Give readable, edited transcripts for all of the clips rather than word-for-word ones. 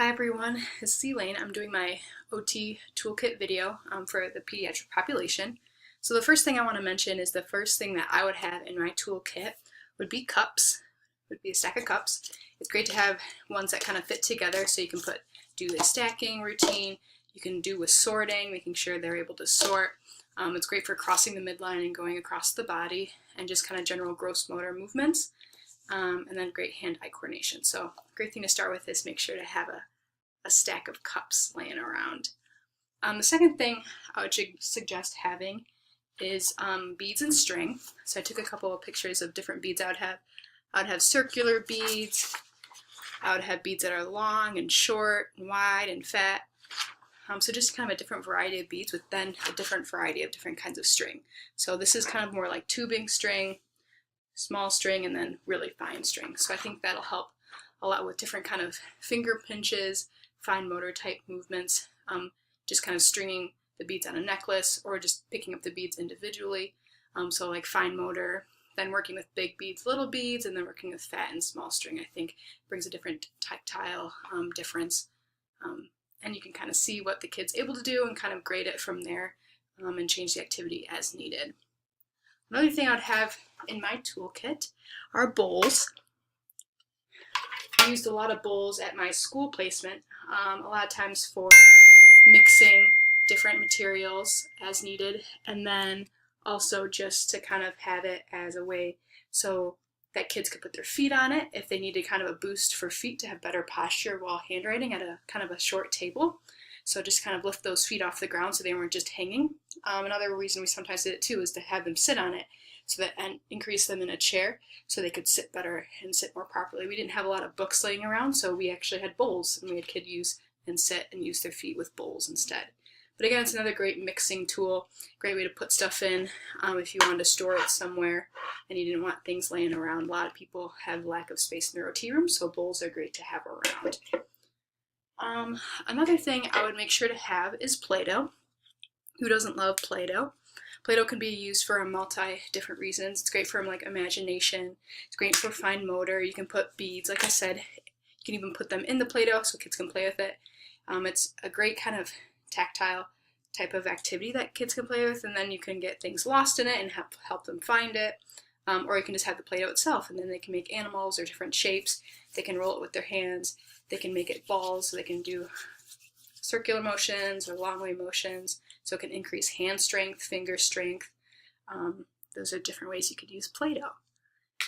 Hi everyone, this is Elaine. I'm doing my OT toolkit video for the pediatric population. So the first thing I want to mention is the first thing that I would have in my toolkit would be cups, would be a stack of cups. It's great to have ones that kind of fit together so you can do the stacking routine, you can do with sorting, making sure they're able to sort. It's great for crossing the midline and going across the body and just kind of general gross motor movements. And then great hand-eye coordination. So great thing to start with is make sure to have a stack of cups laying around. The second thing I would suggest having is beads and string. So I took a couple of pictures of different beads I would have. I would have circular beads. I would have beads that are long and short and wide and fat. So just kind of a different variety of beads with then a different variety of different kinds of string. So this is kind of more like tubing string, small string, and then really fine string. So I think that'll help a lot with different kind of finger pinches, fine motor type movements, just kind of stringing the beads on a necklace or just picking up the beads individually. So like fine motor, then working with big beads, little beads, and then working with fat and small string, I think brings a different tactile difference. And you can kind of see what the kid's able to do and kind of grade it from there and change the activity as needed. Another thing I would have in my toolkit are bowls. I used a lot of bowls at my school placement, a lot of times for mixing different materials as needed, and then also just to kind of have it as a way so that kids could put their feet on it if they needed kind of a boost for feet to have better posture while handwriting at a kind of a short table. So just kind of lift those feet off the ground so they weren't just hanging. Another reason we sometimes did it too is to have them sit on it so that and increase them in a chair so they could sit better and sit more properly. We didn't have a lot of books laying around, so we actually had bowls and we had kids use and sit and use their feet with bowls instead. But again, it's another great mixing tool, great way to put stuff in if you wanted to store it somewhere and you didn't want things laying around. A lot of people have lack of space in their OT room, so bowls are great to have around. Another thing I would make sure to have is Play-Doh. Who doesn't love Play-Doh? Play-Doh can be used for different reasons. It's great for like imagination. It's great for fine motor. You can put beads, like I said. You can even put them in the Play-Doh so kids can play with it. It's a great kind of tactile type of activity that kids can play with, and then you can get things lost in it and help them find it. Or you can just have the Play-Doh itself, and then they can make animals or different shapes. They can roll it with their hands. They can make it balls, so they can do circular motions or long way motions, so it can increase hand strength, finger strength. Those are different ways you could use Play-Doh.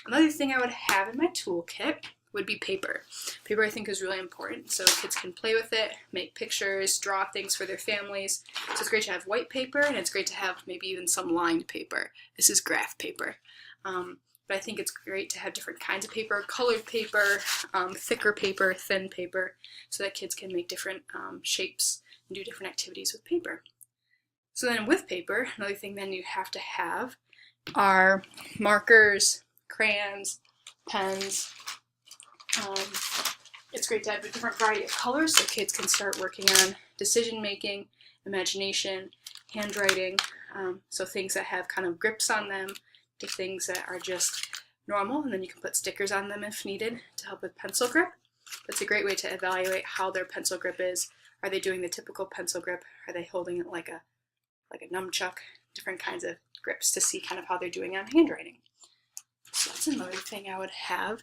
Another thing I would have in my toolkit would be paper. Paper I think is really important, so kids can play with it, make pictures, draw things for their families. So it's great to have white paper, and it's great to have maybe even some lined paper. This is graph paper. But I think it's great to have different kinds of paper, colored paper, thicker paper, thin paper, so that kids can make different shapes and do different activities with paper. So then with paper, another thing then you have to have are markers, crayons, pens. It's great to have a different variety of colors so kids can start working on decision making, imagination, handwriting, so things that have kind of grips on them to things that are just normal, and then you can put stickers on them if needed to help with pencil grip. It's a great way to evaluate how their pencil grip is. Are they doing the typical pencil grip? Are they holding it like a nunchuck? Different kinds of grips to see kind of how they're doing on handwriting. So that's another thing I would have.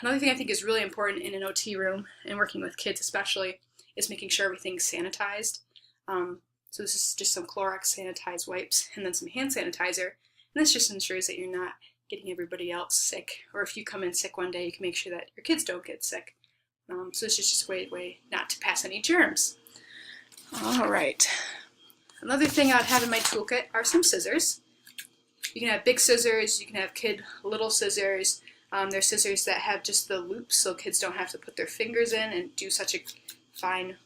Another thing I think is really important in an OT room and working with kids especially is making sure everything's sanitized. So this is just some Clorox sanitized wipes and then some hand sanitizer. And this just ensures that you're not getting everybody else sick. Or if you come in sick one day, you can make sure that your kids don't get sick. So it's just a way not to pass any germs. All right. Another thing I'd have in my toolkit are some scissors. You can have big scissors, you can have little scissors. There's scissors that have just the loops so kids don't have to put their fingers in and do such a fine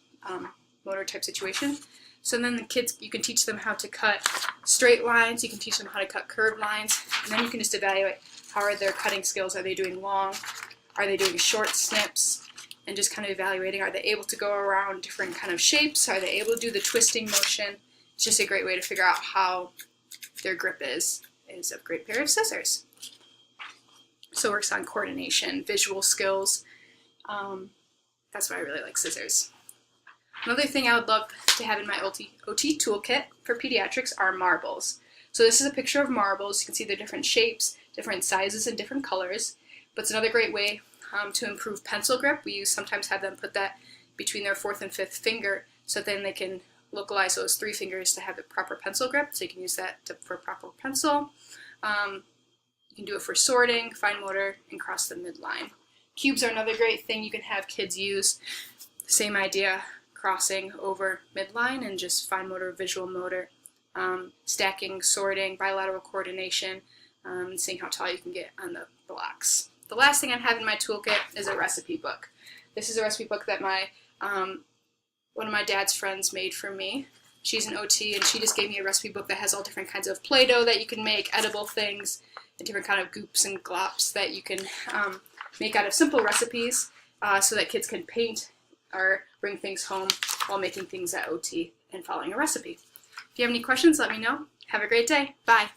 motor type situation. So then the kids, you can teach them how to cut straight lines, you can teach them how to cut curved lines, and then you can just evaluate how are their cutting skills. Are they doing long? Are they doing short snips? And just kind of evaluating, are they able to go around different kind of shapes? Are they able to do the twisting motion? It's just a great way to figure out how their grip is a great pair of scissors. So it works on coordination, visual skills, that's why I really like scissors. Another thing I would love to have in my OT toolkit for pediatrics are marbles. So this is a picture of marbles. You can see they're different shapes, different sizes, and different colors. But it's another great way to improve pencil grip. We sometimes have them put that between their 4th and 5th finger, so then they can localize those 3 fingers to have the proper pencil grip. So you can use that for proper pencil. You can do it for sorting, fine motor, and cross the midline. Cubes are another great thing you can have kids use. Same idea, crossing over midline and just fine motor, visual motor, stacking, sorting, bilateral coordination, seeing how tall you can get on the blocks. The last thing I have in my toolkit is a recipe book. This is a recipe book that one of my dad's friends made for me. She's an OT, and she just gave me a recipe book that has all different kinds of Play-Doh that you can make, edible things, and different kind of goops and glops that you can make out of simple recipes so that kids can paint or bring things home while making things at OT and following a recipe. If you have any questions, let me know. Have a great day. Bye.